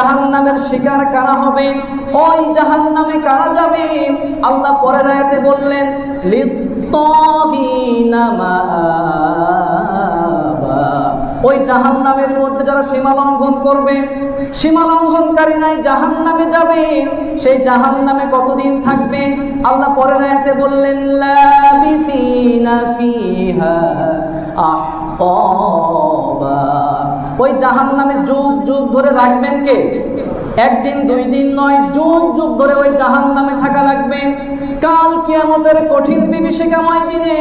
জাহান্নামের শিকার কারা হবে, ওই জাহান্নামে কারা যাবে? আল্লাহ পরের আয়াতে বললেন লিত্তাগিনা মাআবা, ওই জাহান্নামের মধ্যে যারা সীমা লঙ্ঘন করবে, সীমা লঙ্ঘনকারী নাই জাহান্নামে যাবে। সেই জাহান্নামে কতদিন থাকবে? আল্লাহ পরের আয়াতে বললেন লাবিসিনা ফিহা আহকাবা, ওই জাহান্নামে যুগ যুগ ধরে রাখবেন কে? একদিন দুই দিন নয়, যুগ যুগ ধরে ওই জাহান্নামে থাকা লাগবে। কাল কিয়ামতের কঠিন বিভীষিকাময় দিনে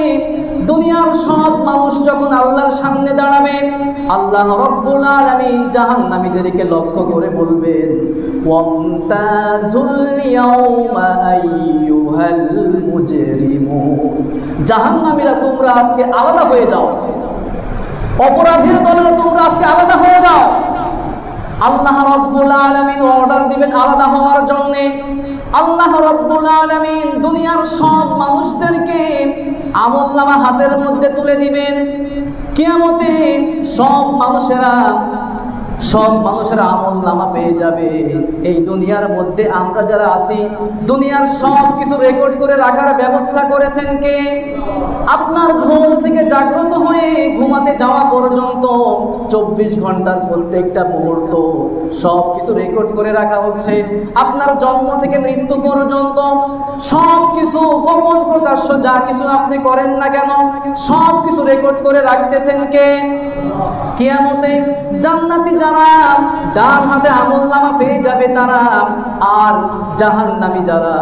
দুনিয়ার সব মানুষ যখন আল্লাহর সামনে দাঁড়াবে, আল্লাহ রাব্বুল আলামিন জাহান্নামীদেরকে লক্ষ্য করে বলবেন ওয়ামতাজুল ইয়াউমা আইয়ুহাল মুজরিমুন, জাহান্নামীরা তোমরা আজকে আলাদা হয়ে যাও, অপরাধীর দলেরা তোমরা আজকে আলাদা হয়ে যাও। আল্লাহ রাব্বুল আলামিন অর্ডার দিবেন আলাদা হওয়ার জন্য। আল্লাহ রাব্বুল আলামিন দুনিয়ার সব মানুষদেরকে আমলনামা হাতের মধ্যে তুলে দিবেন। কিয়ামতে সব মানুষেরা আমলনামা পেয়ে যাবে। এই দুনিয়ার মধ্যে আমরা যারা আছি, দুনিয়ার সব কিছু রেকর্ড করে রাখার ব্যবস্থা করেছেন কে? আপনার ঘুম থেকে জাগ্রত হয়ে ঘুমাতে যাওয়া পর্যন্ত 24 ঘন্টার প্রত্যেকটা মুহূর্ত সব কিছু রেকর্ড করে রাখা হচ্ছে। আপনার জন্ম থেকে মৃত্যু পর্যন্ত সব কিছু গোপন প্রকাশ্য যা কিছু আপনি করেন না কেন সব কিছু রেকর্ড করে রাখতেছেন কে? কিয়ামতে জান্নাতি যারা ডান হাতে আমলনামা পেয়ে যাবে তারা, আর জাহান্নামী যারা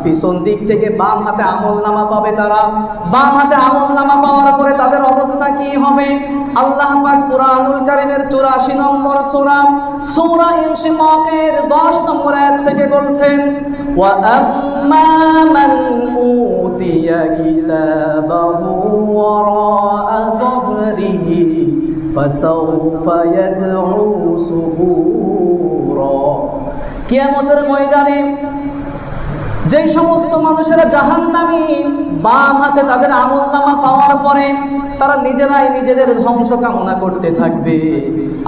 পিছন দিক থেকে বাম হাতে আমলনামা পাবে তারা। বাম হাতে আমলনামা পাওয়ার পরে তাদের অবস্থা কি হবে? আল্লাহ পাক কুরআনুল কারীমের 84 নম্বর সূরা ইনশিকাকের 10 নম্বর আয়াত থেকে বলছেন ওয়া আম্মা মান উতিয়া কিতাবাহু ওয়ারাআ যহরিহি ফাসাউফা ইয়াদউ সুবুরা, কিয়ামতের ময়দানে যে সমস্ত মানুষেরা জাহান্নামী, বাম হাতে তাদের আমলনামা পাওয়ার পরে তারা নিজেরাই নিজেদের ধ্বংস কামনা করতে থাকবে।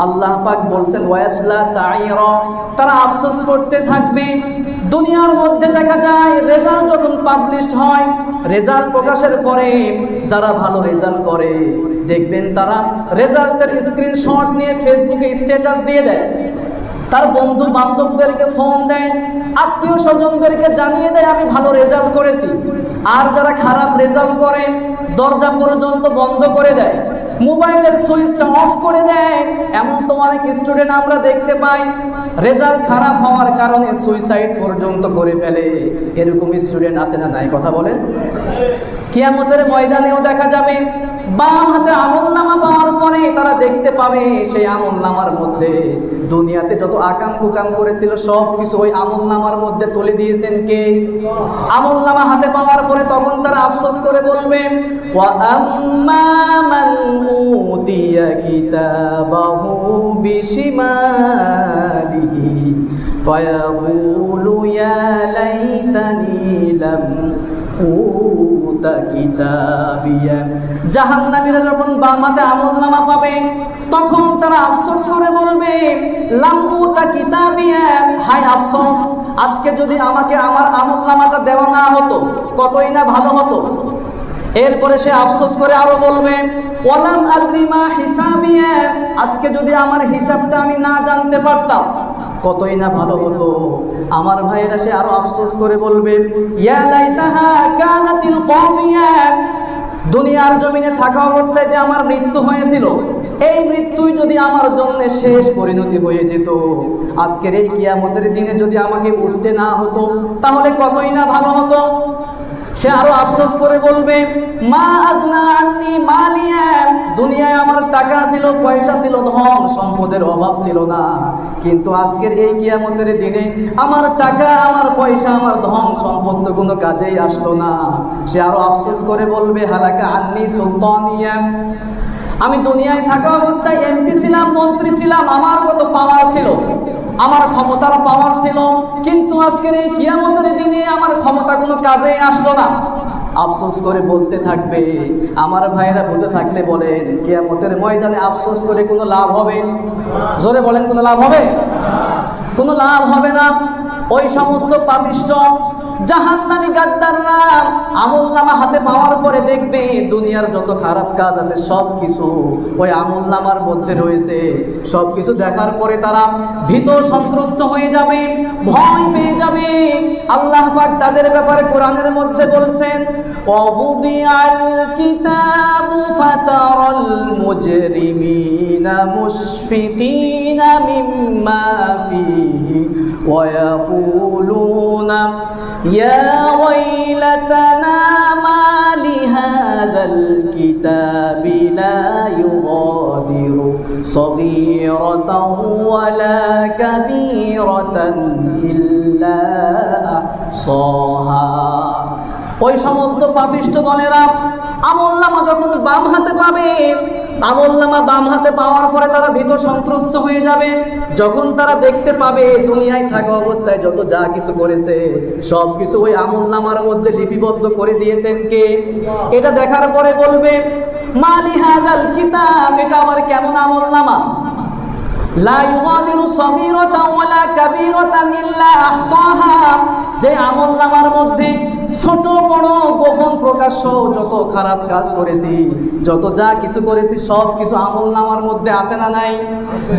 আল্লাহ পাক বলছেন ওয়াসলা সাইরা, তারা আফসোস করতে থাকবে। দুনিয়ার মধ্যে দেখা যায় রেজাল্ট যখন পাবলিশড হয়, রেজাল্ট প্রকাশের পরে যারা ভালো রেজাল্ট করে দেখবেন তারা রেজাল্টের স্ক্রিনশট নিয়ে ফেসবুকে স্ট্যাটাস দিয়ে দেয়, তার বন্ধু বান্ধবদেরকে ফোন দেয়, আত্মীয় স্বজনদেরকে জানিয়ে দেয় আমি ভালো রেজাল্ট করেছি। আর যারা খারাপ রেজাল্ট করে দরজা পর্যন্ত বন্ধ করে দেয়, মোবাইলের সুইচটা অফ করে দেয়। এমন তো অনেক স্টুডেন্ট আমরা দেখতে পাই রেজাল্ট খারাপ হওয়ার কারণে সুইসাইড পর্যন্ত করে ফেলে। এরকম স্টুডেন্ট আছে না নাই? কথা বলেন। কিয়ামতের ময়দানেও দেখা যাবে বাম হাতে আমলনামা পাওয়ার পরে তারা দেখতে পাবে সেই আমলনামার মধ্যে দুনিয়াতে যত আকাম কুকাম করেছিল সব কিছু ওই আমলনামার মধ্যে তুলে দিয়েছেন কে? আমলনামা হাতে পাওয়ার পরে তখন তারা আফসোস করে বলবে ওয়া আম্মা মান উতিয়া কিতাবাহু বিশিমালিহি ফায়াকুলু ইয়া লাইতানি লাম উতা কিতাবিয়া, জাহান্নামীরা যখন বাম হাতে আমলনামা পাবে তখন তারা আফসোস করে বলবে লাম উতা কিতাবিয়া, হায় আফসোস, আজকে যদি আমাকে আমার আমলনামাটা দেওয়া না হতো কতই না ভালো হতো। এরপরে সে আফসোস করে আরো বলবে ওয়ালাম আদরি মা হিসাবিয়া, আজকে যদি আমার হিসাবটা আমি না জানতে পারতাম কতই না ভালো হতো। আমার ভাইয়েরা সে আরো আফসোস করে বলবে ইয়া লাইতাহা কানাতিল কাদিয়া, দুনিয়ার জমিনে থাকা অবস্থায় যে আমার মৃত্যু হয়েছিল এই মৃত্যুই যদি আমার জন্য শেষ পরিণতি হয়ে যেত, আজকের এই কিয়ামতের দিনে যদি আমাকে উঠতে না হতো তাহলে কতই না ভালো হতো। সে আরো আফসোস করে বলবে মা আগনা আন্নি মালিয়া, দুনিয়ায় আমার টাকা ছিল, পয়সা ছিল, ধন সম্পদের অভাব ছিল না, কিন্তু আজকের এই কিয়ামতের দিনে আমার টাকা, আমার পয়সা, আমার ধন সম্পদ তো কোনো কাজেই আসলো না। সে আরো আফসোস করে বলবে হালাকা আন্নি সুলতানিয়া, আমি দুনিয়ায় থাকা অবস্থায় এমপি ছিলাম, মন্ত্রী ছিলাম, আমার কত পাওয়ার ছিল, আমার ক্ষমতার পাওয়ার ছিল, কিন্তু আজকের এই কিয়ামতের দিনে আমার ক্ষমতা কোনো কাজেই আসলো না। আফসোস করে বলতে থাকবে। আমার ভাইয়েরা বুঝে থাকলে বলেন কিয়ামতের ময়দানে আফসোস করে কোনো লাভ হবে? জোরে বলেন, কোনো লাভ হবে? লাভ হবে না। ওই সমস্ত পাপিষ্ঠ জাহান্নামী গাদ্দাররা আমলনামা হাতে পাওয়ার পরে দেখবে দুনিয়ার যত খারাপ কাজ আছে সব কিছু ওই আমলনামার মধ্যে রয়েছে। সব কিছু দেখার পরে তারা ভীত সন্ত্রস্ত হয়ে যাবে, ভয় পেয়ে যাবে। আল্লাহ পাক তাদের ব্যাপারে কোরআনের মধ্যে বলছেন, ওয়াউদিআল কিতাবু ফাতারাল মুজরিমিনা মুশফিকিনা মিম্মা ফিহি ওয়া ইয়াকুলুনা ইয়া ওয়াইলাতানা মা লিহাযাল কিতাবি লা ইউগাদিরু সগীরাতাও ওয়ালা কাবীরাতান ইল্লা আহসাহা। ওই সমস্ত পাপিষ্ঠ দলেরা আমলনামা যখন বাম হাতে পাবে, আমলনামা বাম হাতে পাওয়ার পরে তারা ভীত সন্ত্রস্ত হয়ে যাবে। যখন তারা দেখতে পাবে দুনিয়ায় থাকা অবস্থায় যত যা কিছু করেছে সব কিছু ওই আমলনামার মধ্যে লিপিবদ্ধ করে দিয়েছেন কে? এটা দেখার পরে বলবে, মালি হাযাল কিতাব, এটা আবার কেমন আমলনামা? লা ইউগাদিরু সগীরাতাও ওয়ালা কাবীরাতান ইল্লা আহসাহা, যে আমলনামার মধ্যে ছোট বড় গোপন প্রকাশ্য যত খারাপ কাজ করেছি, যত যা কিছু করেছি সব কিছু আমলনামার মধ্যে আছে না নাই?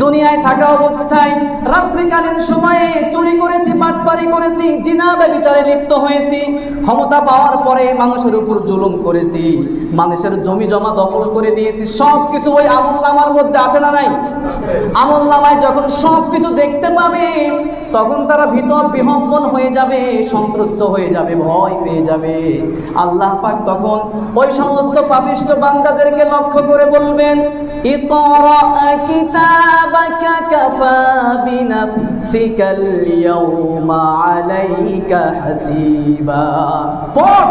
দুনিয়ায় থাকা অবস্থায় রাত্রিকালীন সময়ে চুরি করেছি, বাটপারি করেছি, জিনা ব্যভিচারে লিপ্ত হয়েছি, ক্ষমতা পাওয়ার পরে মানুষের উপর জুলুম করেছি, মানুষের জমি জমা দখল করে দিয়েছি, সব কিছু ওই আমলনামার মধ্যে আছে না নাই? আমলনামায় যখন সব কিছু দেখতে পাবে তখন তারা ভীত বিহ্বল হয়ে যাবে, সন্ত্রস্ত হয়ে যাবে, ভয় পেয়ে যাবে। আল্লাহ পাক তখন ওই সমস্ত পাপিষ্ঠ বান্দাদেরকে লক্ষ্য করে বলবেন, ইকরা কিতাবাকা কাফা বিনাফসিকাল ইয়াউমা আলাইকা হাসিবা, পড়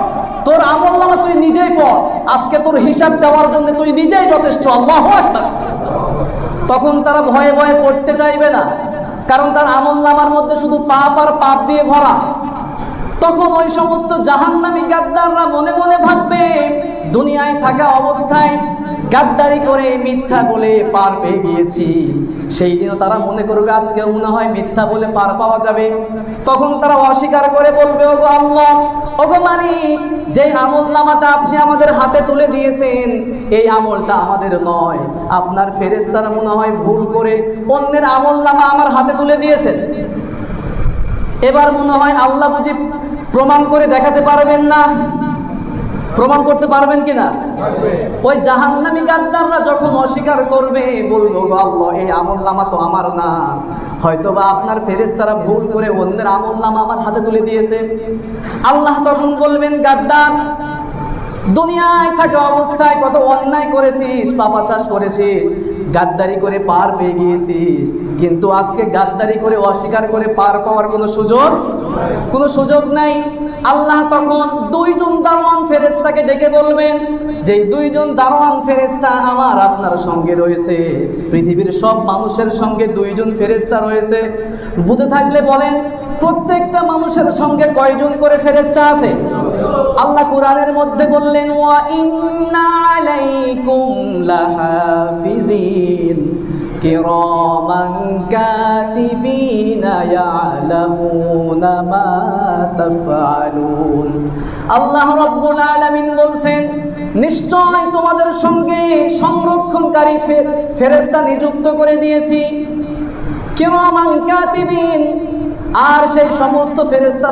তোর আমলনামা তুই নিজেই পড়, আজকে তোর হিসাব দেওয়ার জন্য তুই নিজেই যথেষ্ট। আল্লাহু আকবার। তখন তারা ভয়ে ভয়ে পড়তে চাইবে না, কারণ তার আমলনামার মধ্যে শুধু পাপ আর পাপ দিয়ে ভরা। তখন ওই সমস্ত জাহান্নামী গাদ্দাররা মনে মনে ভাববে দুনিয়ায় থাকা অবস্থায় গাদ্দারি করে মিথ্যা বলে পার পেয়ে গিয়েছি, সেই দিনও তারা মনে করবে আজকেও মনে হয় মিথ্যা বলে পার পাওয়া যাবে। তখন তারা অস্বীকার করে বলবে, ওগো আল্লাহ, ওগো মালিক, যে আমলনামাটা আপনি আমাদের হাতে তুলে দিয়েছেন এই আমলটা আমাদের নয়, আপনার ফেরেশতারা মনে হয় ভুল করে অন্যের আমলনামা আমার হাতে তুলে দিয়েছেন। এবার মনে হয় আল্লাহ বুঝি প্রমাণ করে দেখাতে পারবেন না। প্রমাণ করতে পারবেন কিনা? ওই জাহান্নামী গাদ্দাররা যখন অস্বীকার করবে বলবো, গো আল্লাহ, এই আমলনামা তো আমার না, হয়তোবা আপনার ফেরেশতারা ভুল করে অন্যের আমলনামা আমার হাতে তুলে দিয়েছে। আল্লাহ তখন বলবেন, গাদ্দার, দুনিয়ায় থাকা অবস্থায় কত অন্যায় করেছিস, পাপাচার করেছিস, গাদ্দারি করে পার পেয়ে গিয়েছিস, কিন্তু আজকে গাদ্দারি করে অস্বীকার করে পার পাওয়ার কোনো সুযোগ নাই। আল্লাহ তখন দুইজন দারোয়ান ফেরেশতাকে ডেকে বলবেন, যে দুইজন দারোয়ান ফেরেশতা আমার আপনার সঙ্গে রয়েছে, পৃথিবীর সব মানুষের সঙ্গে দুইজন ফেরেশতা রয়েছে, বুঝে থাকলে বলেন প্রত্যেকটা মানুষের সঙ্গে কয়জন করে ফেরেশতা আছে? আল্লাহ কোরআনের মধ্যে বললেন, ওয়া ইন্না আলাইকুম লাহাফিজিন কিরামান কাতিবিনা ইয়ালামুনা মা তাফআলুন। আল্লাহ রাব্বুল আলামিন বলছেন, নিশ্চয় তোমাদের সঙ্গে সংরক্ষণকারী ফেরেশতা নিযুক্ত করে দিয়েছি, কিরামান কাতিবিন, আর সেই সমস্ত ফেরেশতা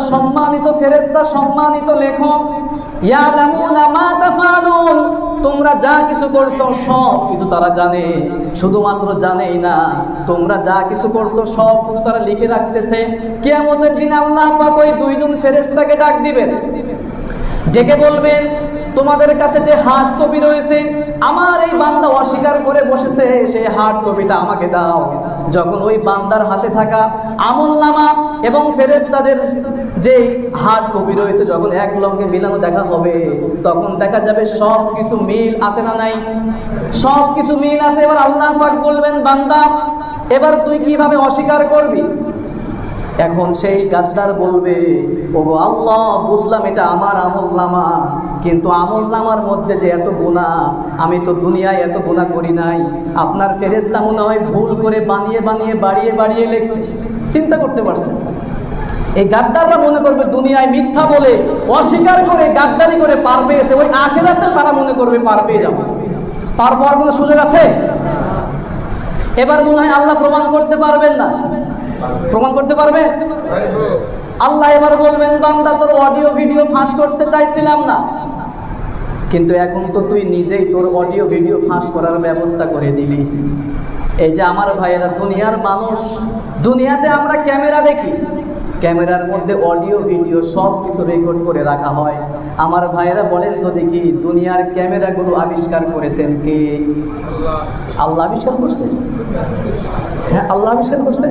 সম্মানিত লেখক, ইয়ালামুনা মা তাফআলুন, তোমরা যা কিছু করছো সব কিছু তারা জানে। শুধুমাত্র জানেই না, তোমরা যা কিছু করছো সব কিছু তারা লিখে রাখতেছে। কিয়ামতের দিন আল্লাহ পাক ওই দুইজন ফেরেশতাকে ডাক দিবেন, ডেকে বলবেন, তোমাদের কাছে যে হার্ড কপি রয়েছে, আমার এই বান্দা অস্বীকার করে বসেছে, সেই হার্ড কপিটা আমাকে দাও। যখন ওই বান্দার হাতে থাকা আমলনামা এবং ফেরেশতাদের যে হার্ড কপি রয়েছে যখন এক লঙ্গে মিলানো দেখা হবে, তখন দেখা যাবে সব কিছু মিল আছে না নাই? সব কিছু মিল আছে। এবার আল্লাহ পাক বলবেন, বান্দা, এবার তুই কিভাবে অস্বীকার করবি? এখন সেই গাদ্দার বলবে, ওগো আল্লাহ, বুঝলাম এটা আমার আমলনামা, কিন্তু আমলনামার মধ্যে যে এত গুনাহ, আমি তো দুনিয়ায় এত গুনাহ করি নাই, আপনার ফেরেশতা মনে হয় ভুল করে বানিয়ে বাড়িয়ে লিখছে। চিন্তা করতে পারছেন? এই গাদ্দাররা মনে করবে দুনিয়ায় মিথ্যা বলে অস্বীকার করে গাদ্দারি করে পার পেয়েছে, ওই আখিরাতেও তারা মনে করবে পার পেয়ে যাবে। পার পাওয়ার কোনো সুযোগ আছে? এবার মনে হয় আল্লাহ প্রমাণ করতে পারবেন না। প্রমাণ করতে পারবেন? আল্লাহ এবার বলবেন, বান্দা তোর অডিও ভিডিও ফাঁস করতে চাইছিলাম না, কিন্তু এখন তো তুই নিজেই তোর অডিও ভিডিও ফাঁস করার ব্যবস্থা করে দিলি। এই যে আমার ভাইয়েরা, দুনিয়ার মানুষ, দুনিয়াতে আমরা ক্যামেরা দেখি, ক্যামেরার মধ্যে অডিও ভিডিও সব কিছু রেকর্ড করে রাখা হয়। আমার ভাইয়েরা বলেন তো দেখি, দুনিয়ার ক্যামেরাগুলো আবিষ্কার করেছেন কে? আল্লাহ আবিষ্কার করছে। হ্যাঁ, আল্লাহ আবিষ্কার করছে,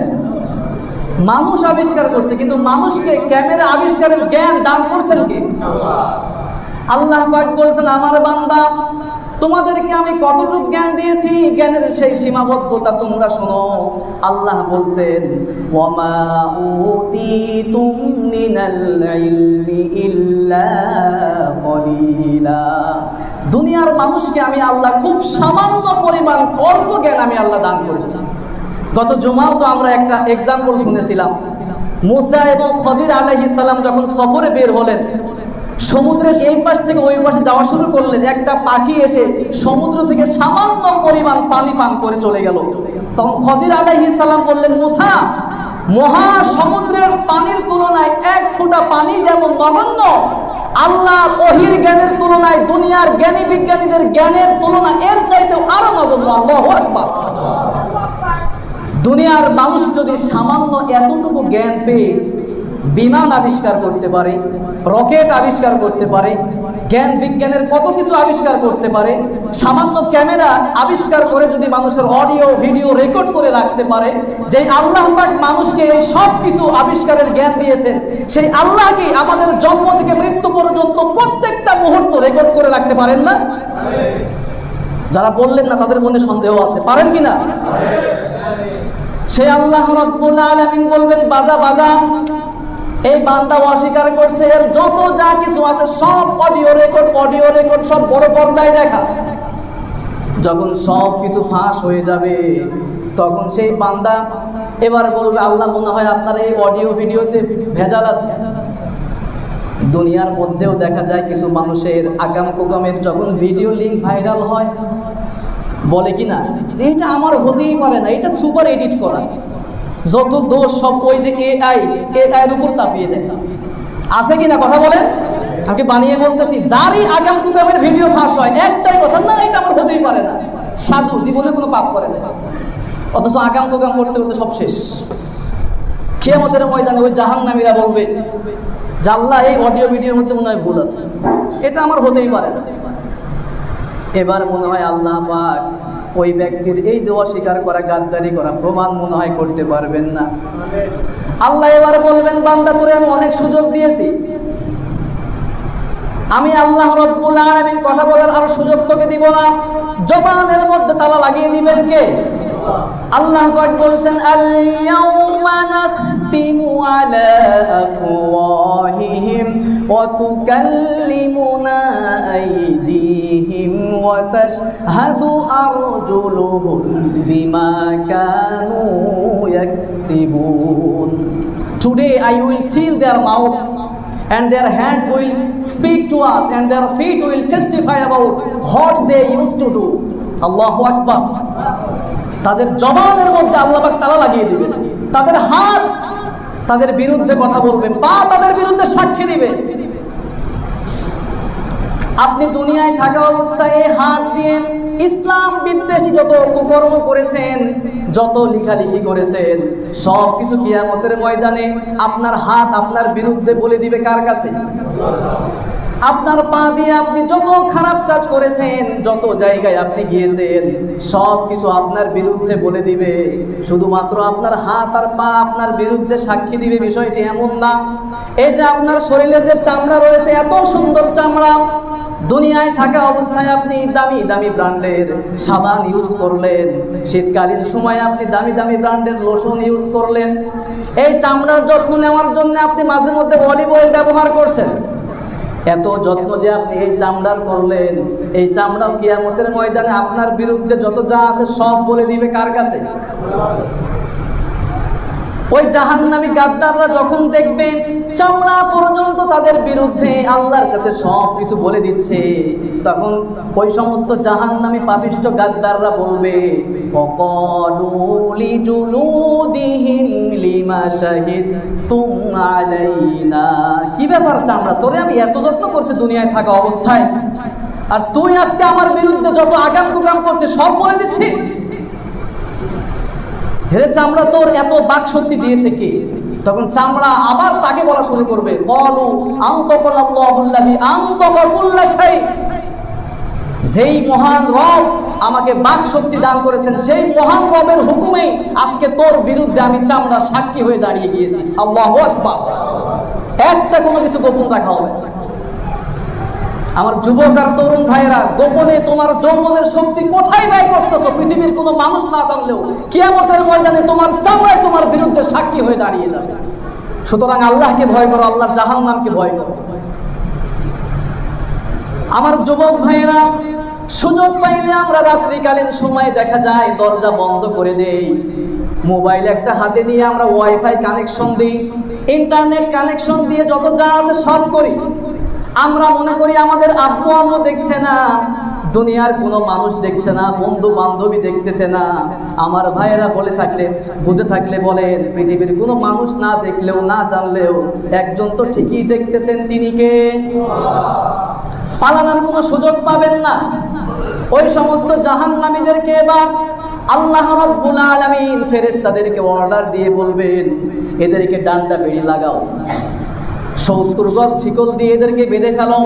মানুষ আবিষ্কার করছে, কিন্তু মানুষকে ক্যামেরা আবিষ্কারের জ্ঞান দান করছেন কে? আল্লাহ পাক বলছেন, আমার বান্দা তোমাদেরকে আমি কতটুকু জ্ঞান দিয়েছি, জ্ঞানের সেই সীমাবদ্ধতা তোমরা শোনো। আল্লাহ বলছেন, ওয়ামা উতিতুম মিনাল ইলমি ইল্লা কলিলা। দুনিয়ার মানুষকে আমি আল্লাহ খুব সামান্য পরিমাণ অল্প জ্ঞান আমি আল্লাহ দান করেছি। গত জুমাও তো আমরা একটা এক্সাম্পল শুনেছিলাম। মুসা এবং খদির আলাইহিস সালাম যখন সফরে বের হলেন, সমুদ্রের এই পাশ থেকে ওই পাশে যাওয়া শুরু করলেন, একটা পাখি এসে সমুদ্র থেকে সামান্য পরিমাণ পানি পান করে চলে গেল। তখন খদির আলাইহিস সালাম বললেন, মুসা, মহা সমুদ্রের পানির তুলনায় এক ফোঁটা পানি যেমন নগণ্য, আল্লাহর ওহীর জ্ঞানের তুলনায় দুনিয়ার জ্ঞানী বিজ্ঞানীদের জ্ঞানের তুলনা এর চাইতেও আরো নগণ্য। আল্লাহু আকবার। দুনিয়ার মানুষ যদি সামান্য এতটুকু জ্ঞান পেয়ে বিমান আবিষ্কার করতে পারে, রকেট আবিষ্কার করতে পারে, জ্ঞান বিজ্ঞানের কত কিছু আবিষ্কার করতে পারে, সামান্য ক্যামেরা আবিষ্কার করে যদি মানুষের অডিও ভিডিও রেকর্ড করে রাখতে পারে, যে আল্লাহ পাক মানুষকে এই সব কিছু আবিষ্কারের জ্ঞান দিয়েছেন, সেই আল্লাহ কি আমাদের জন্ম থেকে মৃত্যু পর্যন্ত প্রত্যেকটা মুহূর্ত রেকর্ড করে রাখতে পারেন না? যারা বললেন না তাদের মনে সন্দেহ আছে, পারেন কিনা? সেই আল্লাহ রাব্বুল আলামিন বলবেন, বাজা বাজা, এই বান্দা অস্বীকার করছে, এর যত যা কিছু আছে সব অডিও রেকর্ড সব বড় পর্দায় দেখা। যখন সব কিছু ফাঁস হয়ে যাবে, তখন সেই বান্দা এবার বলবে, আল্লাহ মনে হয় আপনার এই অডিও ভিডিওতে ভেজাল আছে। দুনিয়ার মধ্যেও দেখা যায় কিছু মানুষের আকাম কুকামের যখন ভিডিও লিঙ্ক ভাইরাল হয়, বলে কিনা যে এটা আমার হতেই পারে না, এটা সুপার এডিট করা, যত দোষ সব ওই যে এআই এর উপর চাপিয়ে দেয়। আছে কিনা কথা বলেন? আমি বানিয়ে বলতেছি, যারই আগাম কুকামের ভিডিও ফাঁস হয় একটাই কথা, না এটা আমার হতেই পারে না। সাধু জীবনে কোনো পাপ করে না, অথচ আগাম কুকাম করতে করতে সব শেষ। কিয়ামতের ময়দানে ওই জাহান্নামীরা বলবে, আল্লাহ এই অডিও ভিডিওর মধ্যে মনে হয় ভুল আছে, এটা আমার হতেই পারে না। এবার মনে হয় আল্লাহ পাক ওই ব্যক্তির এই যে অস্বীকার করা, গাদ্দারি করা প্রমাণ মনে হয় করতে পারবেন না। আল্লাহ এবার বলবেন, বান্দা তোরে আমি অনেক সুযোগ দিয়েছি, আমি আল্লাহ রাব্বুল আলামিন কথা বলার আর সুযোগ তোকে দিব না। জবানের মধ্যে তালা লাগিয়ে দিবেন কে? আল্লাহ পাক বলছেন, আল ইয়াউমা নাখতিমু আলা আফওয়াহিহিম ওয়া তুকাল্লিমুনা আইদিহিম ওয়া তাশহাদু আরজুলুহুম বিমা Kanu ইয়াকসিবুন। Today I will seal their mouths and their hands will speak to us and their feet will testify about what they used to do. Allahu Akbar। তাদের জবানের মধ্যে আল্লাহ পাক তালা লাগিয়ে দিবে, তাদের হাত তাদের বিরুদ্ধে কথা বলবে, পা তাদের বিরুদ্ধে সাক্ষী দিবে। আপনি দুনিয়ায় থাকা অবস্থায় এই হাত দিয়ে ইসলাম বিদ্বেষী যত কুকর্ম করেছেন, যত লেখালেখি করেছেন, সব কিছু কিয়ামতের ময়দানে আপনার হাত আপনার বিরুদ্ধে বলে দিবে কার কাছে? আপনার পা দিয়ে আপনি যত খারাপ কাজ করেছেন, যত জায়গায় আপনি গিয়েছেন, সব কিছু আপনার বিরুদ্ধে বলে দিবে। শুধুমাত্র আপনার হাত আর পা আপনার বিরুদ্ধে সাক্ষী দিবে বিষয়টি এমন না। এই যে আপনার শরীরে যে চামড়া রয়েছে, এত সুন্দর চামড়া, দুনিয়ায় থাকা অবস্থায় আপনি দামি দামি ব্র্যান্ডের সাবান ইউজ করলেন, শীতকালীন সময় আপনি দামি দামি ব্র্যান্ডের লোশন ইউজ করলেন, এই চামড়ার যত্ন নেওয়ার জন্য আপনি মাঝে মধ্যে অলিভ অয়েল ব্যবহার করছেন। এত যত্ন যে আপনি এই চামড়ার করলেন, এই চামড়াও কিয়ামতের ময়দানে আপনার বিরুদ্ধে যত যা আছে সব বলে দিবে কার কাছে? ওই জাহান্নামী গাদ্দাররা যখন দেখবে চামড়া পর্যন্ত তাদের বিরুদ্ধে আল্লাহর কাছে সব কিছু বলে দিচ্ছে, তখন ওই সমস্ত জাহান্নামী পাপিষ্ঠ গাদ্দাররা বলবে, ওয়াকালু লিজুলুদিহিম লিমা শাহিদতুম আলাইনা। কি ব্যাপার চামড়া, তোরে আমি এত যত্ন করছি দুনিয়ায় থাকা অবস্থায়, আর তুই আজকে আমার বিরুদ্ধে যত আগাম কুকাম করছিস সব বলে দিচ্ছিস? হেরে চামড়া, তোর এত বাক শক্তি দিয়েছে কে? তখন চামড়া আবার তাকে বলা শুরু করবে, ক্বালু আনতাকাল্লাহুল্লাযী আনতাকা কুল্লা শাই। যেই মহান রব আমাকে বাক শক্তি দান করেছেন, সেই মহান রবের হুকুমে আজকে তোর বিরুদ্ধে আমি চামড়া সাক্ষী হয়ে দাঁড়িয়ে গিয়েছি। আল্লাহু আকবার। একটা কোনো কিছু গোপন রাখা হবে না। আমার যুবক আর তরুণ ভাইয়েরা, গোপনে তোমার যৌবনের শক্তি কোথায় ব্যয় করতেছো পৃথিবীর কোনো মানুষ না জানলেও কিয়ামতের ময়দানে তোমার চামড়ায় তোমার বিরুদ্ধে সাক্ষী হয়ে দাঁড়িয়ে যাবে। সুতরাং আল্লাহকে ভয় করো, আল্লাহর জাহান্নামকে ভয় করো। আমার যুবক ভাইয়েরা, সুযোগ পাইলে আমরা রাত্রিকালীন সময় দেখা যায় দরজা বন্ধ করে দেই, মোবাইল একটা হাতে নিয়ে আমরা ওয়াইফাই কানেকশন দিই, ইন্টারনেট কানেকশন দিয়ে যত যা আছে সব করি। আমরা মনে করি আমাদের আব্বু আম্মু দেখছে না, দুনিয়ার কোনো মানুষ দেখছে না, বন্ধু বান্ধবী দেখতেছে না। আমার ভাইয়েরা বলে থাকলে, বুঝে থাকলে বলেন, পৃথিবীর কোনো মানুষ না দেখলেও না জানলেও একজন তো ঠিকই দেখতেছেন, তিনি কে? পালানোর কোনো সুযোগ পাবেন না। ওই সমস্ত জাহান্নামীদেরকে এবার আল্লাহ রাব্বুল আলামিন ফেরেশতাদেরকে অর্ডার দিয়ে বলবেন, এদেরকে ডান্ডা বেড়ি লাগাও, 70 গজ শিকল দিয়ে এদেরকে বেঁধে ফেলো।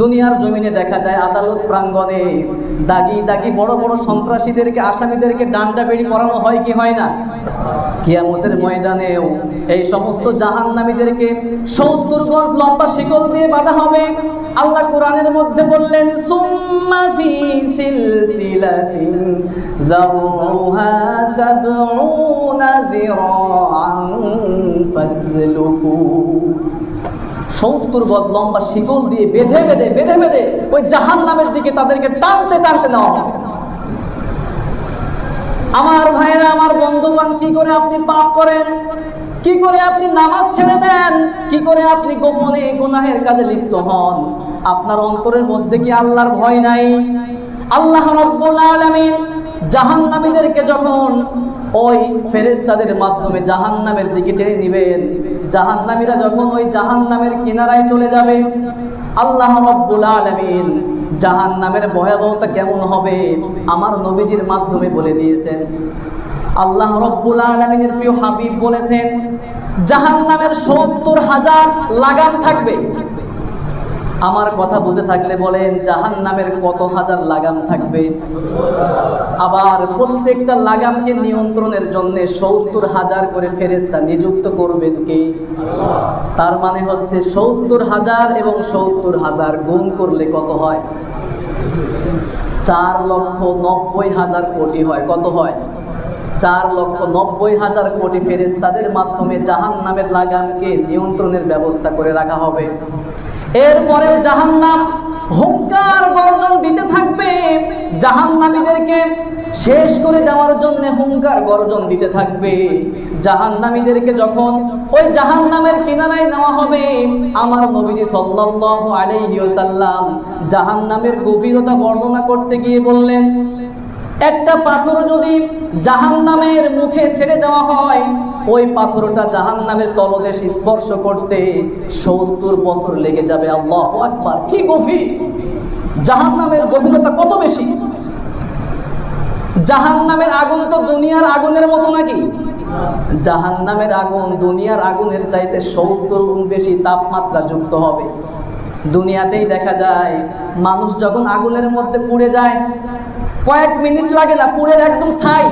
দুনিয়ার জমিনে দেখা যায় আদালত প্রাঙ্গণে দাগি দাগি বড় বড় সন্ত্রাসীদেরকে, আসামিদেরকে ডান্ডা বেড়ি পরানো হয় কি হয় না? কিয়ামতের ময়দানেও এই সমস্ত জাহান্নামীদেরকে 70 গজ লম্বা শিকল দিয়ে বাঁধা হবে। আল্লাহ কোরআনের মধ্যে বললেন, সুম্মা ফি সিলসিলাতিন যারউহা 70 যিরাআন ফাসলুকু। 70 গজ লম্বা শিকল দিয়ে বেঁধে বেঁধে বেঁধে বেঁধে ওই জাহান্নামের দিকে তাদেরকে টানতে টানতে নেওয়া হবে। আমার ভাইয়েরা, আমার বন্ধুগণ, কি করে আপনি পাপ করেন, কি করে আপনি নামাজ ছেড়ে দেন, কি করে আপনি গোপনে গুনাহের কাজে লিপ্ত হন? আপনার অন্তরের মধ্যে কি আল্লাহর ভয় নাই? আল্লাহ রাব্বুল আলামিন জাহান্নামীদেরকে যখন ওই ফেরেশতাদের মাধ্যমে জাহান্নামের দিকে টেনে নিবেন, জাহান্নামীরা যখন ওই জাহান্নামের কিনারায় চলে যাবে, আল্লাহ রাব্বুল আলামিন জাহান্নামের ভয়াবহতা কেমন হবে আমার নবীজির মাধ্যমে বলে দিয়েছেন। আল্লাহ রাব্বুল আলামিনের প্রিয় হাবিব বলেছেন, জাহান্নামের 70,000 লাগাম থাকবে। আমার কথা বুঝে থাকলে বলেন, জাহান্নামের কত হাজার লাগাম থাকবে? আবার প্রত্যেকটা লাগামকে নিয়ন্ত্রণের জন্য 70,000 করে ফেরেশতা নিযুক্ত করবেন কে? তার মানে হচ্ছে 70,000 এবং 70,000 গুণ করলে কত হয়? 4,90,000 কোটি হয়। কত হয়? 4,90,000 কোটি ফেরেশতাদের মাধ্যমে জাহান্নামের লাগামকে নিয়ন্ত্রণের ব্যবস্থা করে রাখা হবে। এরপরে জাহান্নাম হুঙ্কার গর্জন দিতে থাকবে, জাহান্নামীদেরকে শেষ করে দেওয়ার জন্য হুঙ্কার গর্জন দিতে থাকবে। জাহান্নামীদেরকে যখন ওই জাহান্নামের কিনারায় নেওয়া হবে, আমার নবীজি সাল্লাল্লাহু আলাইহি ওয়াসাল্লাম জাহান্নামের গভীরতা বর্ণনা করতে গিয়ে বললেন, একটা পাথর যদি জাহান্নামের মুখে ছেড়ে দেওয়া হয়, ওই পাথরটা জাহান্নামের তলদেশ স্পর্শ করতে 70 বছর লেগে যাবে। আল্লাহু আকবার! কি গভীর! জাহান্নামের গভীরতা কত বেশি! জাহান্নামের আগুন তো দুনিয়ার আগুনের মতো নাকি? জাহান্নামের আগুন দুনিয়ার আগুনের চাইতে 70 গুণ বেশি তাপমাত্রা যুক্ত হবে। দুনিয়াতেই দেখা যায় মানুষ যখন আগুনের মধ্যে পুড়ে যায়, কয়েক মিনিট লাগে না, পুড়ে একদম ছাই,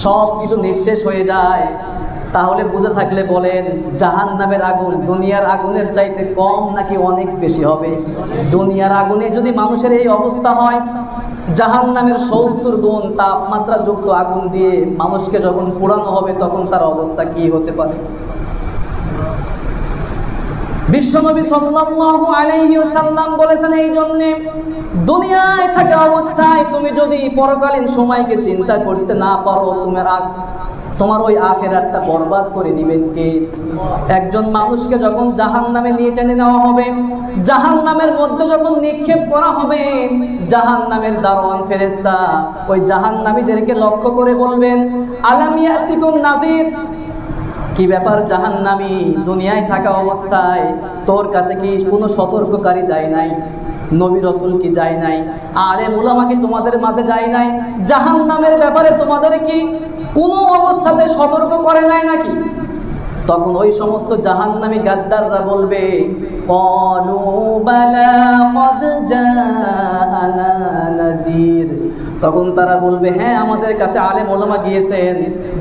সব কিছু নিঃশেষ হয়ে যায়। তাহলে বুঝে থাকলে বলেন, জাহান্নামের আগুন দুনিয়ার আগুনের চাইতে কম নাকি অনেক বেশি হবে? দুনিয়ার আগুনে যদি মানুষের এই অবস্থা হয়, জাহান্নামের 70 গুণ তাপমাত্রা যুক্ত আগুন দিয়ে মানুষকে যখন পোড়ানো হবে, তখন তার অবস্থা কি হতে পারে? বিশ্বনবী সাল্লাল্লাহু আলাইহি ওয়াসাল্লাম বলেছেন, এই জন্য দুনিয়ায় থাকা অবস্থায় তুমি যদি পরকালীন সময়কে চিন্তা করতে না পারো, তোমার ওই আখিরাতটা বরবাদ করে দিবেন কে? একজন মানুষকে যখন জাহান্নামে নিয়ে টেনে নেওয়া হবে, জাহান্নামের মধ্যে যখন নিক্ষেপ করা হবে, জাহান্নামের দারোয়ান ফেরেশতা ওই জাহান্নামীদেরকে লক্ষ্য করে বলবেন, আলাম ইয়াতিকুম নাযির, কি ব্যাপার জাহান্নামী, দুনিয়ায় থাকা অবস্থায় তোর কাছে কি কোনো সতর্ককারী যায় নাই? নবী রাসূল কি যায় নাই? আলেম উলামা কি তোমাদের মাঝে যায় নাই? জাহান্নামের ব্যাপারে তোমাদের কি কোনো অবস্থাতে সতর্ক করে নাই নাকি? তখন ওই সমস্ত জাহান্নামী গাদ্দাররা বলবে, ক্বালু বালা ক্বাদ জাআনা নাযীর। তখন তারা বলবে, হ্যাঁ আমাদের কাছে আলেম ওলামা গিয়েছেন,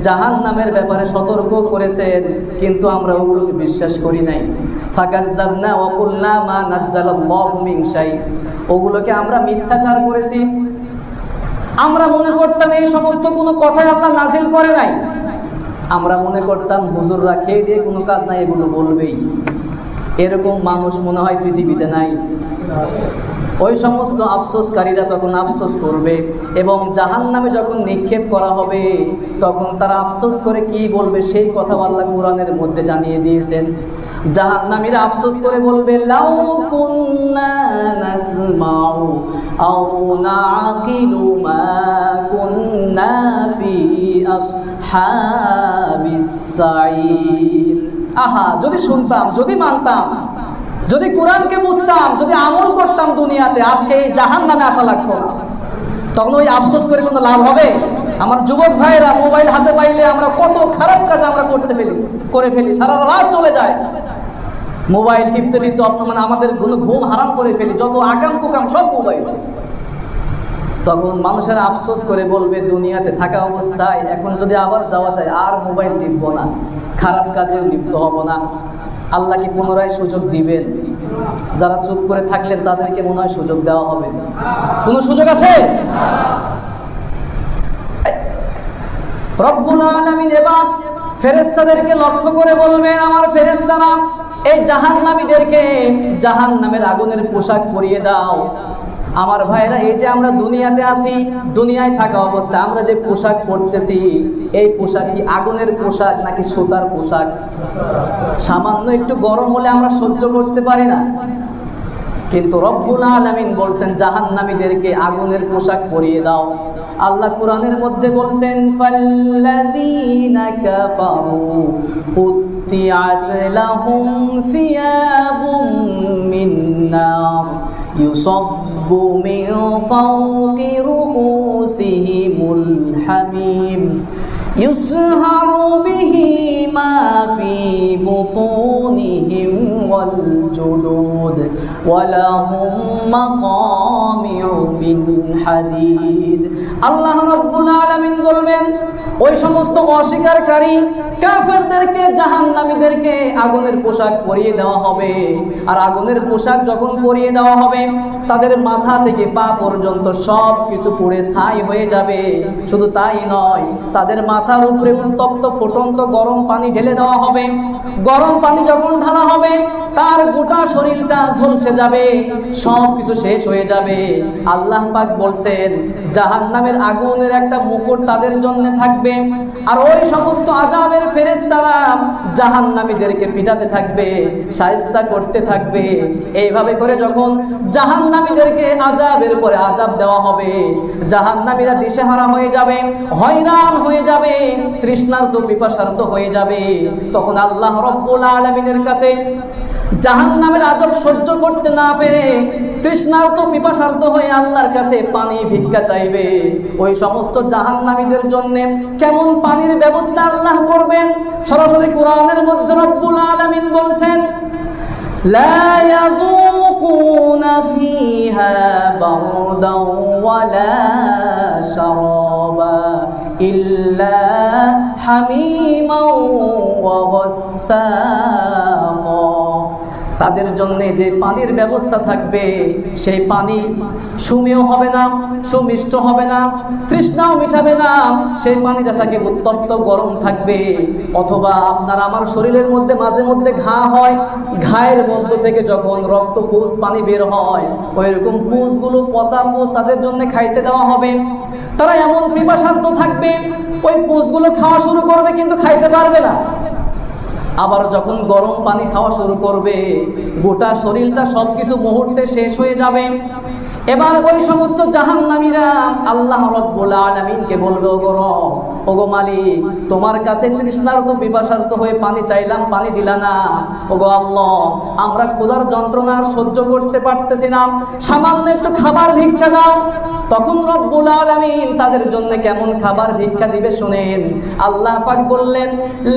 জাহান্নামের ব্যাপারে সতর্ক করেছেন, কিন্তু আমরা ওগুলোকে বিশ্বাস করি নাই। ফাকাজ্জাবনা ওয়া কুলনা মা নাযালাল্লাহু মিন শাই, ওগুলোকে আমরা মিথ্যাচার করেছি। আমরা মনে করতাম এই সমস্ত কোনো কথাই আল্লাহ নাজিল করে নাই। আমরা মনে করতাম হুজুররা খেয়ে দিয়ে কোনো কাজ নাই, এগুলো বলবেই। এরকম মানুষ মনে হয় পৃথিবীতে নাই। ওই সমস্ত আফসোসকারীরা তখন আফসোস করবে, এবং জাহান্নামে যখন নিক্ষেপ করা হবে তখন তারা আফসোস করে কি বলবে সেই কথা আল্লাহ কোরআনের মধ্যে জানিয়ে দিয়েছেন। জাহান্নামীরা আফসোস করে বলবে, লাউ কুন্না নাসমাউ আও নাকিলু মা কুন্না ফি আসহাবিস সাঈর। আহা, যদি শুনতাম, যদি মানতাম, যদি কোরআনকে বুঝতাম, যদি আমল করতাম দুনিয়াতে, আজকে এই জাহান্নামে আসা লাগতো না। তখন ওই আফসোস করে কোনো লাভ হবে? আমার যুবক ভাইয়েরা মোবাইল হাতে পাইলে আমরা কত খারাপ কাজ আমরা করে ফেলি, সারা রাত চলে যায় মোবাইল টিপতে টিপতে, মানে আমাদের ঘুম হারাম করে ফেলি, যত আকাম কুকাম সব মোবাইল। তখন মানুষের আফসোস করে বলবে, দুনিয়াতে থাকা অবস্থায় এখন যদি আবার যাওয়া যায় আর মোবাইল টিপবো না, খারাপ কাজেও লিপ্ত হব না। আল্লাহ কি পুনরায় সুযোগ দিবেন? যারা চুপ করে থাকলেন তাদেরকে মনে হয় সুযোগ দেওয়া হবে। কোনো সুযোগ আছে? রব্বুল আলামিন এবার ফেরেশতাদেরকে লক্ষ্য করে বলবেন, আমার ফেরেশতারা এই জাহান্নামীদেরকে জাহান্নামের আগুনের পোশাক পরিয়ে দাও। আমার ভাইরা, এই যে আমরা দুনিয়াতে আসি, দুনিয়ায় থাকা অবস্থা আমরা যে পোশাক পরতেছি, এই পোশাক কি আগুনের পোশাক নাকি সুতার পোশাক? সামান্য একটু গরম হলে আমরা সহ্য করতে পারি না, কিন্তু রব্বুল আলামিন বলছেন জাহান্নামীদেরকে আগুনের পোশাক পরিয়ে দাও। আল্লাহ কোরআনের মধ্যে বলছেন, ফাল্লাযীনা কাফারু কুত্তিআত লাহুম সিয়াবুম মিন নার ইউসাব্বু মিন ফাওকি রুউসিহিমুল হামীম ইউসহারু বিহি মা ফি বুতুনিহিম ওয়াল জুলুদ ওয়া লাহুম মাকামিউ মিন হাদিদ। আল্লাহ রাব্বুল আলামিন বলবেন, ওই সমস্ত অস্বীকারী কাফেরদেরকে, জাহান্নামীদেরকে আগুনের পোশাক পরিয়ে দেওয়া হবে। আর আগুনের পোশাক যখন পরিয়ে দেওয়া হবে, তাদের মাথা থেকে পা পর্যন্ত সব কিছু পুড়ে ছাই হয়ে যাবে। শুধু তাই নয়, তাদের মাথার উপরে উত্তপ্ত ফুটন্ত গরম পানি ঢেলে দেওয়া হবে। গরম পানি যখন ঢালা হবে, তার গোটা শরীরটা ঝলসে যাবে, সব কিছু শেষ হয়ে যাবে। আল্লাহ পাক বলছেন, জাহান্নামের আগুনের একটা মুকুট তাদের জন্য থাকবে, আর ওই সমস্ত আযাবের ফেরেশতারা জাহান্নামীদেরকে পিটাতে থাকবে, শায়েস্তা করতে থাকবে। এইভাবে করে যখন জাহান্নামীদেরকে আযাবের পরে আযাব দেওয়া হবে, জাহান্নামীরা দিশেহারা হয়ে যাবে, হয়রান হয়ে যাবে, তৃষ্ণার্ত পিপাসার্ত হয়ে যাবে। তখন আল্লাহ রাব্বুল আলামিনের কাছে জাহান্নামের আযাব সহ্য করতে না পেরে তৃষ্ণার্ত পিপাসার্ত হয়ে আল্লাহর কাছে পানি ভিক্ষা চাইবে। ওই সমস্ত জাহান্নামীদের জন্য কেমন পানির ব্যবস্থা আল্লাহ করবেন, সরাসরি কোরআনের মধ্যে রব্বুল আলামিন বলছেন, লা ইয়াযুকুনা ফিহা বারদান ওয়ালা শারাবা ইল্লা হামিমান ওয়া গাসসাকা। তাদের জন্য যে পানির ব্যবস্থা থাকবে সেই পানি সুমেয় হবে না, সুমিষ্ট হবে না, তৃষ্ণাও মিটাবে না। সেই পানিটা থাকে উত্তপ্ত গরম থাকবে। অথবা আপনার আমার শরীরের মধ্যে মাঝে মধ্যে ঘা হয়, ঘায়ের মধ্য থেকে যখন রক্ত পুষ পানি বের হয়, ওইরকম পুষগুলো পচা পুষ তাদের জন্য খাইতে দেওয়া হবে। তারা এমন পিপাসার্থ থাকবে, ওই পুষগুলো খাওয়া শুরু করবে কিন্তু খাইতে পারবে না। আবার যখন গরম পানি খাওয়া শুরু করবে, গোটা শরীরটা সবকিছু মুহূর্তে শেষ হয়ে যাবে। এবার ওই সমস্ত জাহান্নামীরা আল্লাহ রাব্বুল আলামিনকে বলবে, ওগো মালিক, তোমার কাছে তৃষ্ণার্ত পিপাসার্ত হয়ে পানি চাইলাম, পানি দিলা না। ওগো আল্লাহ, আমরা ক্ষুধার যন্ত্রণা আর সহ্য করতে পারতেছি না, সামান্য একটু খাবার ভিক্ষা দাও। তখন রব্বুল আলামিন তাদের জন্য কেমন খাবার ভিক্ষা দিবে শুনেন। আল্লাহ পাক বললেন,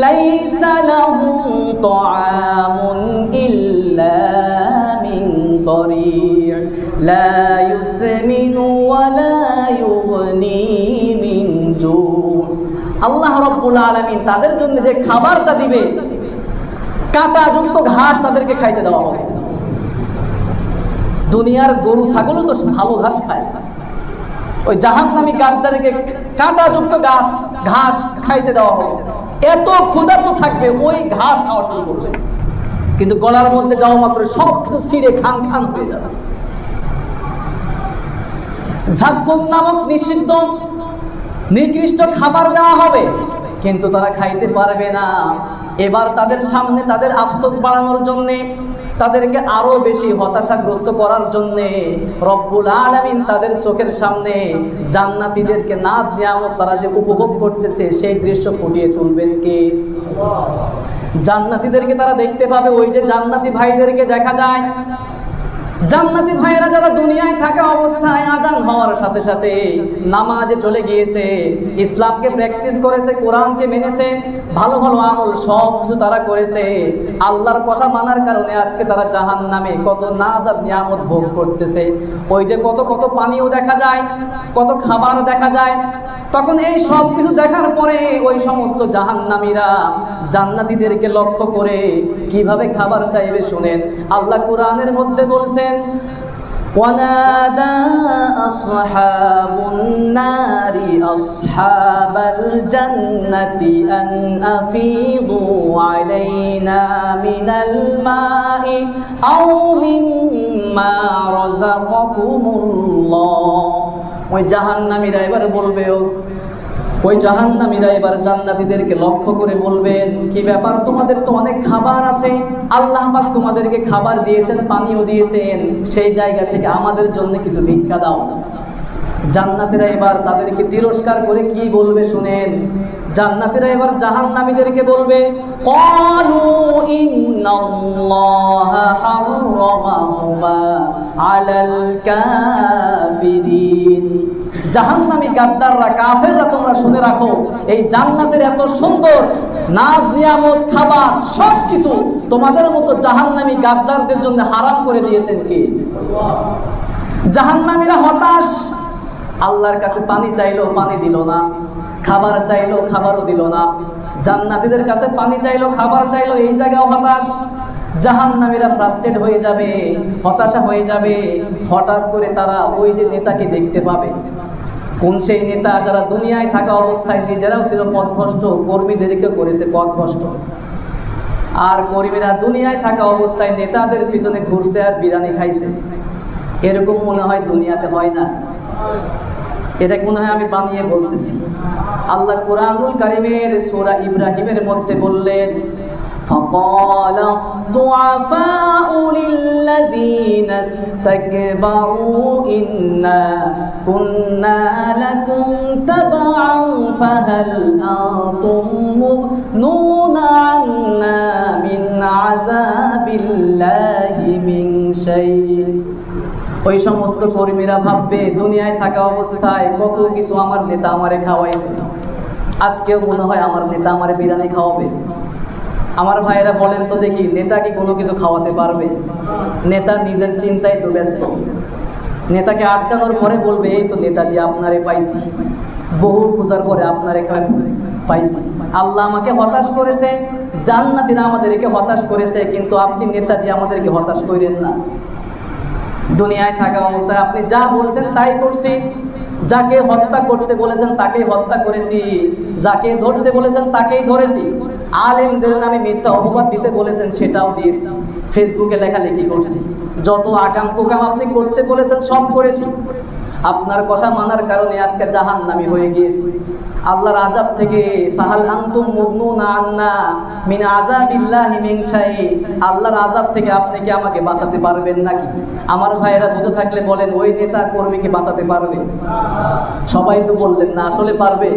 লাইসা লাহুম তাআমুন ইল্লা মিন দরি' লা ইউসমিনু ওয়া লা ইউগনি মিন জু'। আল্লাহ রব্বুল আলামিন তাদের জন্য যে খাবারটা দিবে, কাঁটাযুক্ত ঘাস তাদেরকে খাইতে দেওয়া হবে। দুনিয়ার গরু ছাগলও তো ভালো ঘাস খায়, ওই জাহান্নামী গাদ্দারকে কাঁটাযুক্ত ঘাস খাইতে দেওয়া হবে। এত ক্ষুধার্ত থাকবে, ওই ঘাস খাওয়া শুরু করবে, কিন্তু গলার মধ্যে যাওয়া মাত্র সব কিছু ছিঁড়ে খান খান হয়ে যাবে। জাক্কুম নামক নিষিদ্ধ নিকৃষ্ট খাবার দেওয়া হবে, কিন্তু তারা খাইতে পারবে না। এবার তাদের সামনে তাদের আফসোস বাড়ানোর জন্য, তাদেরকে আরো বেশি হতাশাগ্রস্ত করার জন্য রব্বুল আলামিন তাদের চোখের সামনে জান্নাতীদেরকে নাজ নিয়ামত তারা যে উপভোগ করতেছে সেই দৃশ্য ফুটিয়ে তুলবেন কে? জান্নাতীদেরকে তারা দেখতে পাবে। ওই যে জান্নাতী ভাইদেরকে দেখা যায়, জান্নাতী ভাইয়েরা যারা দুনিয়ায় থাকা অবস্থায় আজান হওয়ার সাথে সাথে নামাজে চলে গিয়েছে, ইসলামকে প্র্যাকটিস করেছে, কোরআনকে মেনেছে, ভালো ভালো আমল সব কিছু তারা করেছে, আল্লাহর কথা মানার কারণে আজকে তারা জাহান্নামে কত নাজ আর নিয়ামত ভোগ করতেছে। ওই যে কত কত পানিও দেখা যায়, কত খাবার দেখা যায়। তখন এই সব কিছু দেখার পরে ওই সমস্ত জাহান্নামীরা জান্নাতীদেরকে লক্ষ্য করে কিভাবে খাবার চাইবে শুনেন। আল্লাহ কুরআনের মধ্যে বলছেন, ওয়ানাদা আসহাবুন নারি আসহাবাল জান্নাতি আন আফিদু আলাইনা মিনাল মাই আও মিম্মা রাযাকাকুমুল্লাহ। ওই জাহান্নামীরা এবার বলবে, ওই জাহান্নামীরা এবার জান্নাতীদেরকে লক্ষ্য করে বলবেন, কি ব্যাপার, তোমাদের তো অনেক খাবার আছে, আল্লাহ পাক তোমাদেরকে খাবার দিয়েছেন, পানিও দিয়েছেন, সেই জায়গা থেকে আমাদের জন্য কিছু ভিক্ষা দাও। জান্নাতীরা এবার তাদেরকে তিরস্কার করে কি বলবে শুনেন। জান্নাতীরা এবার জাহান্নামীদেরকে বলবে, ক্বালু ইন্নাল্লাহা হাররামাহুমা আলাল কাফিরিন। জাহান্নামী গাদ্দাররা, কাফেররা, তোমরা শুনে রাখো, এই জান্নাতের এত সুন্দর নাজ নিয়ামত খাবার সব কিছু তোমাদের মতো জাহান্নামী গাদ্দারদের জন্য হারাম করে দিয়েছেন কে? জাহান্নামীরা হতাশ, আল্লাহর কাছে পানি চাইলো, পানি দিল না, খাবার চাইলো, খাবারও দিল না। জান্নাতীদের কাছে পানি চাইলো, খাবার চাইলো, এই জায়গাও হতাশ। জাহান্নামীরা ফ্রাস্ট্রেট হয়ে যাবে, হতাশা হয়ে যাবে। হঠাৎ করে তারা ওই যে নেতাকে দেখতে পাবে। কোন সেই নেতা? যারা দুনিয়ায় থাকা অবস্থায় নিজেরাও ছিল পথভ্রষ্ট, কর্মীদেরকে করেছে পথভ্রষ্ট। আর কর্মীরা দুনিয়ায় থাকা অবস্থায় নেতাদের পিছনে ঘুরছে আর বিরিয়ানি খাইছে। এরকম মনে হয় দুনিয়াতে হয় না? এটা মনে হয় আমি বানিয়ে বলতেছি। আল্লাহ কুরআনুল কারীমের সূরা ইব্রাহিমের মধ্যে বললেন, فقال الضعفاء للذين استكبروا إنا كنا لكم تبعا فهل أنتم مغنون عنا من عذاب الله من شيء। ওই সমস্ত কর্মীরা ভাববে দুনিয়ায় থাকা অবস্থায় কত কিছু আমার নেতা আমারে খাওয়াইছিল, আজকেও মনে হয় আমার নেতা আমারে বিরিয়ানি খাওয়াবে। আমার ভাইয়েরা বলেন তো দেখি, নেতা কি কোনো কিছু খাওয়াতে পারবে? নেতা নিজের চিন্তায় তো ব্যস্ত। নেতাকে আটকানোর পরে বলবে, এই তো নেতাজি আপনারে পাইছি, বহু খোঁজার পরে আপনারে পাইছি, আল্লাহ আমাকে হতাশ করেছে, জান্নাতীরা আমাদেরকে হতাশ করেছে, কিন্তু আপনি নেতাজি আমাদেরকে হতাশ করেন না। দুনিয়ায় থাকা অবস্থায় আপনি যা বলছেন তাই করছি, যাকে হত্যা করতে বলেছেন তাকেই হত্যা করেছি, যাকে ধরতে বলেছেন তাকেই ধরেছি, আলেমদের নামে মিথ্যা অপবাদ দিতে বলেছেন সেটাও দিয়েছি, ফেসবুকে লেখালেখি করছি, যত আকাম কুকাম আপনি করতে বলেছেন সব করেছি। আপনার কথা মানার কারণে আজকে জাহান্নামী হয়ে গিয়েছি। আল্লাহর আযাব থেকে ফাহাল আনতুম মুগনুনা আন্না মিন আযাবিল্লাহি মিন শাই, আল্লাহর আযাব থেকে আপনি কি আমাকে বাঁচাতে পারবেন নাকি? আমার ভাইয়েরা বুঝে থাকলে বলেন, ওই নেতা কর্মীকে বাঁচাতে পারবে? সবাই তো বললেন না, আসলে পারবে?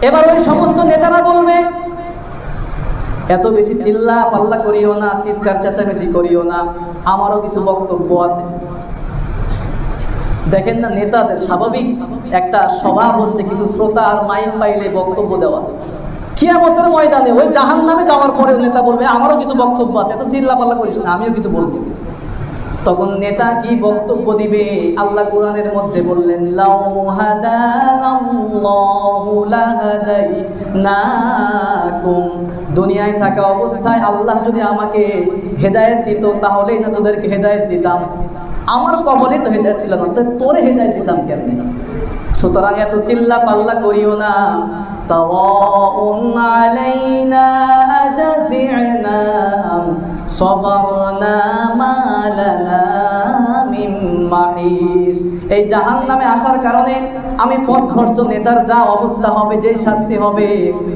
এবার ওই সমস্ত নেতারা বলবে, এত বেশি চিল্লা পাল্লা করিও না, চিৎকার চেঁচামেচি করিও না, আমারও কিছু বক্তব্য আছে। দেখেন না, নেতাদের স্বাভাবিক একটা স্বভাব হচ্ছে কিছু শ্রোতা আর মাইক পাইলে বক্তব্য দেওয়া। কিয়ামতের ময়দানে ওই জাহান্নামে যাওয়ার পরে নেতা বলবে, আমারও কিছু বক্তব্য আছে, এত চিল্লা পাল্লা করিস না, আমিও কিছু বলবো। তখন নেতা কি বক্তব্য দিবে? আল্লাহ কোরআনের মধ্যে বললেন, লাউ হাদানাল্লাহু লাহাদাইনাকুম, দুনিয়ায় থাকা অবস্থায় আল্লাহ যদি আমাকে হেদায়েত দিত তাহলেই না তোদেরকে হেদায়েত দিতাম। আমার কবলে তো হেদায়েত ছিল না, তোরে হেদায়েত দিতাম কেমনে? সুতরাং এত চিল্লা পাল্লা করিও না। সাওয়াউন আলাইনা আজাসিনা আম সাবারনা মা লানা মিন মাহিস। এই জাহান্নামে আসার কারণে আমি পথভ্রষ্ট নেতার যা অবস্থা হবে, যেই শাস্তি হবে,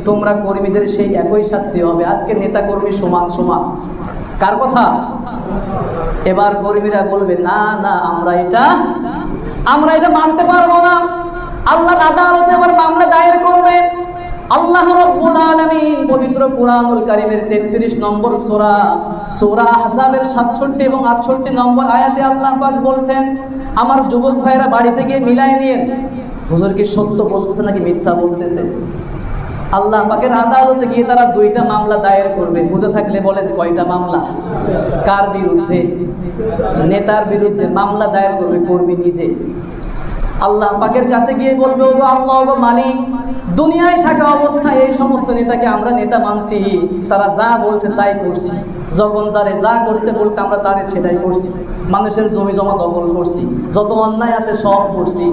তোমরা কর্মীদের সেই একই শাস্তি হবে। আজকে নেতা কর্মী সমান সমান। কার কথা? এবার কর্মীরা বলবে, না না, আমরা এটা মানতে পারবো না। আল্লাহর আদালতে এবার মামলা দায়ের করবে। আল্লাহ রাব্বুল আলামিন পবিত্র কোরআনুল কারীমের 33 নম্বর সূরা আহজাবের 67 এবং 68 নম্বর আয়াতে আল্লাহ পাক বলছেন, আমার যুবক ভাইরা বাড়িতে গিয়ে মিলাই নিন, হুজুর কি সত্য বলতেছে নাকি মিথ্যা বলতেছে। আল্লাহ পাকের আদালতে গিয়ে তারা 2টা মামলা দায়ের করবে। বুঝে থাকলে বলেন, কয়টা মামলা? কার বিরুদ্ধে? নেতার বিরুদ্ধে মামলা দায়ের করবে কর্মী নিজে। আল্লাহ পাকের কাছে গিয়ে বলবে, ওগো আল্লাহ, ওগো মালিক, দুনিয়ায় থাকা অবস্থায় এই সমস্ত নেতাকে আমরা নেতা মানছি, তারা যা বলছে তাই করছি, যখন তারে যা করতে বলছে আমরা তারে সেটাই করছি, মানুষের জমি জমা দখল করছি, যত অন্যায় আছে সব করছি।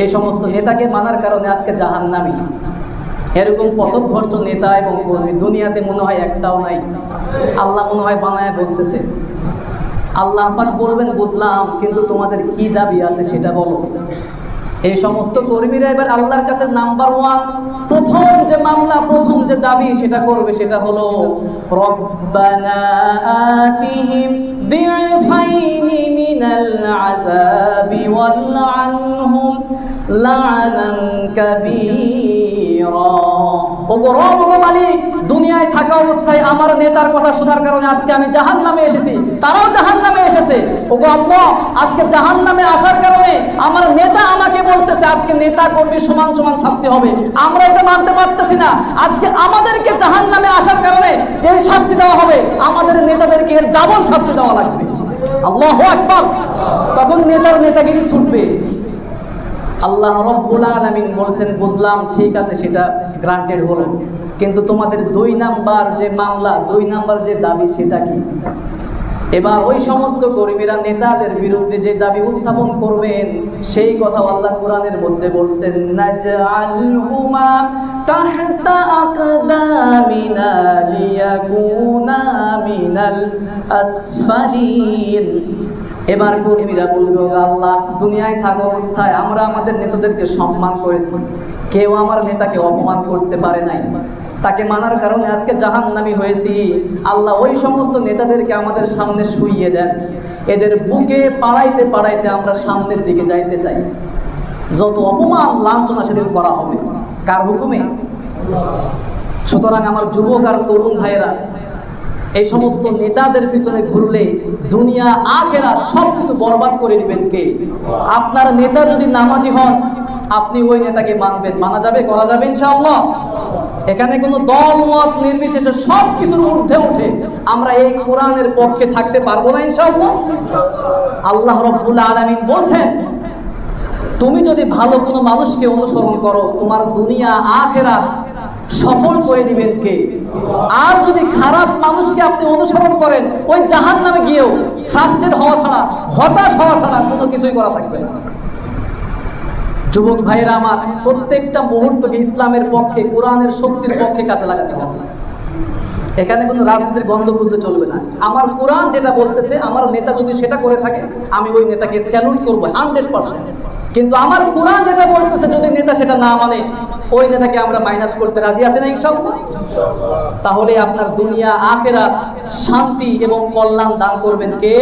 এই সমস্ত নেতাকে মানার কারণে আজকে জাহান্নামী। এরকম পথভ্রষ্ট নেতা এবং কর্মী দুনিয়াতে মনে হয় একটাও নাই। আল্লাহ মনে হয় বানায় বলতেছে। আল্লাহ পাক বলবেন, বুঝলাম, কিন্তু তোমাদের কি দাবি আছে সেটা বলো। এই সমস্ত কর্মীরা এবার আল্লাহর কাছে নাম্বার 1 প্রথম যে মামলা, প্রথম যে দাবি সেটা করবে, সেটা হলো রব্বানা আতিহিম দি'ফাইনি মিনাল আযাবি ওয়ালআনহুম লা'নান কাবীরা। ওগো রব, ওগো মালিক, দুনিয়ায় থাকা অবস্থায় আমার নেতার কথা শোনার কারণে আজকে আমি জাহান্নামে এসেছি, তারাও জাহান্নামে এসেছে। ওগো আল্লাহ, আজকে জাহান্নামে আসার কারণে আমার নেতা আমাকে বলতেছে আজকে নেতা কর্মী সমান সমান শাস্তি হবে, আমরা এটা মানতে পারতেছি না। আজকে আমাদেরকে জাহান্নামে আসার কারণে যে শাস্তি দেওয়া হবে, আমাদের নেতাদেরকে এর ডাবল শাস্তি দেওয়া লাগবে। আল্লাহু আকবার। তখন নেতার নেতাগিরি ছুটবে। আল্লাহ রাব্বুল আলামিন বলছেন, বুঝলাম, ঠিক আছে, সেটা গ্রান্টেড হলো, কিন্তু তোমাদের 2 নাম্বার যে মামলা, 2 নাম্বার যে দাবি, সেটা কি? এবার ওই সমস্ত কর্মীরা নেতাদের বিরুদ্ধে যে দাবি উত্থাপন করবেন, সেই কথা আল্লাহ কোরআনের মধ্যে বলছেন, নাজআলহুমা তাহতা আকদামিনা লিয়াকুনা মিনাল আসফালিন। এবার কর্মীরা বলবে, আল্লাহ, দুনিয়ায় থাকা অবস্থায় আমরা আমাদের নেতাদেরকে সম্মান করেছি, কেউ আমার নেতাকে অপমান করতে পারে নাই, তাকে মানার কারণে আজকে জাহান্নামী হয়েছি। আল্লাহ, ওই সমস্ত নেতাদেরকে আমাদের সামনে শুইয়ে দেন, এদের বুকে পাড়াইতে পাড়াইতে আমরা সামনের দিকে যাইতে চাই। যত অপমান লাঞ্ছনা সেদিন করা হবে, কার হুকুমে? সুতরাং আমার যুবক আর তরুণ ভাইয়েরা, এই সমস্ত নেতাদের পিছনে ঘুরলে দুনিয়া আখিরাত সবকিছু বরবাদ করে দিবেন কে? আপনার নেতা যদি নামাজি হন, আপনি ওই নেতাকে মানবেন, মানা যাবে, করা যাবে ইনশাআল্লাহ। এখানে কোনো দল মত নির্বিশেষে সবকিছুর ঊর্ধ্বে উঠে আমরা এই কোরআনের পক্ষে থাকতে পারবো না ইনশাআল্লাহ। আল্লাহ রাব্বুল আলামিন বলছেন, তুমি যদি ভালো কোনো মানুষকে অনুসরণ করো, তোমার দুনিয়া আখিরাত সফল করে দিবেন কে? আর যদি খারাপ মানুষকে আপনি অনুসরণ করেন, ওই জাহান্নামে গিয়েও ফ্রাস্ট্রেট হওয়া ছাড়া, হতাশ হওয়া ছাড়া কোনো কিছুই করা থাকবে না। যুবক ভাইয়েরা আমার, প্রত্যেকটা মুহূর্তকে ইসলামের পক্ষে, কোরআনের শক্তির পক্ষে কাজে লাগাতে হবে। এখানে কোনো রাজনীতির গন্ধ খুঁজতে চলবে না। আমার কোরআন যেটা বলতেছে, আমার নেতা যদি সেটা করে থাকে, আমি ওই নেতাকে স্যালুট করবো 100%। কিন্তু আমার কোরআন যেটা বলতেছে, যদি নেতা সেটা না মানে, ওই নেতাকে আমরা মাইনাস করতে রাজি আছি না ইনশাআল্লাহ? তাহলে আপনার দুনিয়া আখিরাত শান্তি এবং কল্যাণ দান করবেন কে?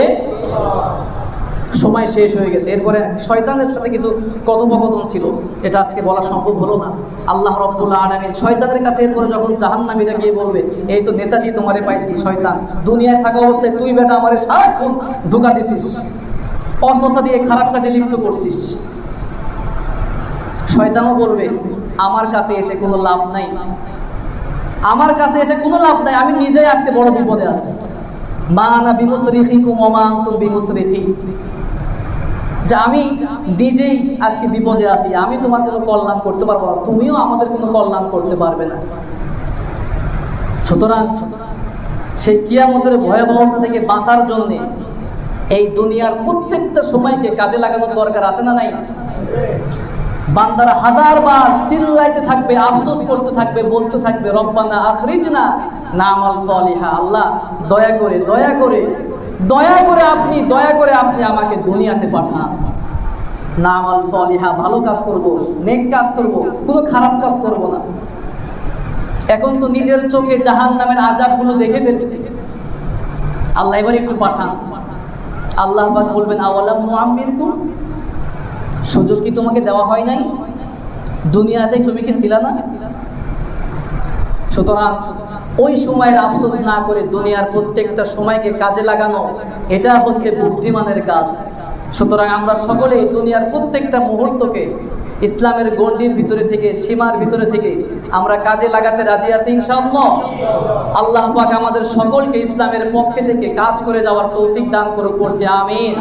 সময় শেষ হয়ে গেছে। এরপরে শয়তানের সাথে কিছু কথোপকথন ছিল, এটা আজকে বলা সম্ভব হলো না। আল্লাহ রাব্বুল আলামিন শয়তানের কাছে এরপরে যখন জাহান্নামীরা গিয়ে বলবে, এই তো নেতাজি তোমারে পাইছি শয়তান, দুনিয়ায় থাকা অবস্থায় তুই বেটা আমারে সারাক্ষণ ধোঁকা দিছিস, অসসা দিয়ে খারাপ কাজে লিপ্ত করছিস। শয়তানও বলবে, আমার কাছে এসে কোনো লাভ নাই, আমার কাছে এসে কোনো লাভ নাই, আমি নিজেই আজকে বড় বিপদে আছি। মা আনা বিমুসরিখিকুম ওয়া মা আনতুম বিমুসরিখি, যে আমি নিজেই আজকে বিপদে আছি, আমি তোমার কোনো কল্যাণ করতে পারবো না, তুমিও আমাদের কোনো কল্যাণ করতে পারবে না। সুতরাং সেই কিয়ামতের ভয়াবহতা থেকে বাঁচার জন্য এই দুনিয়ার প্রত্যেকটা সময়কে কাজে লাগানোর দরকার আছে না নাই? বান্দারা হাজারবার চিল্লাইতে থাকবে, আফসোস করতে থাকবে, বলতে থাকবে, রব্বানা আখরিজনা না'মাল সলিহা, আল্লাহ দয়া করে দয়া করে দয়া করে আপনি আমাকে দুনিয়াতে পাঠান, না'মাল সলিহা, ভালো কাজ করব, নেক কাজ করব, কোনো খারাপ কাজ করব না। এখন তো নিজের চোখে জাহান্নামের আযাবগুলো দেখে ফেলছি, আল্লাহ এবার একটু পাঠান। আল্লাহ পাক বলবেন, আওয়ালাম নুআম্মিরকুম, সুযোগ কি তোমাকে দেওয়া হয় নাই? দুনিয়াতে তুমি কি ছিলা না? সুতরাং ওই সময়ের আফসোস না করে দুনিয়ার প্রত্যেকটা সময়কে কাজে লাগানো, এটা হচ্ছে বুদ্ধিমানের কাজ। সুতরাং আমরা সকলে দুনিয়ার প্রত্যেকটা মুহূর্তকে ইসলামের গণ্ডির ভিতরে থেকে, সীমার ভিতরে থেকে আমরা কাজে লাগাতে রাজি আছি ইনশাআল্লাহ। আল্লাহ পাক আমাদের সকলকে ইসলামের পক্ষে থেকে কাজ করে যাওয়ার তৌফিক দান করুক, করছি আমিন।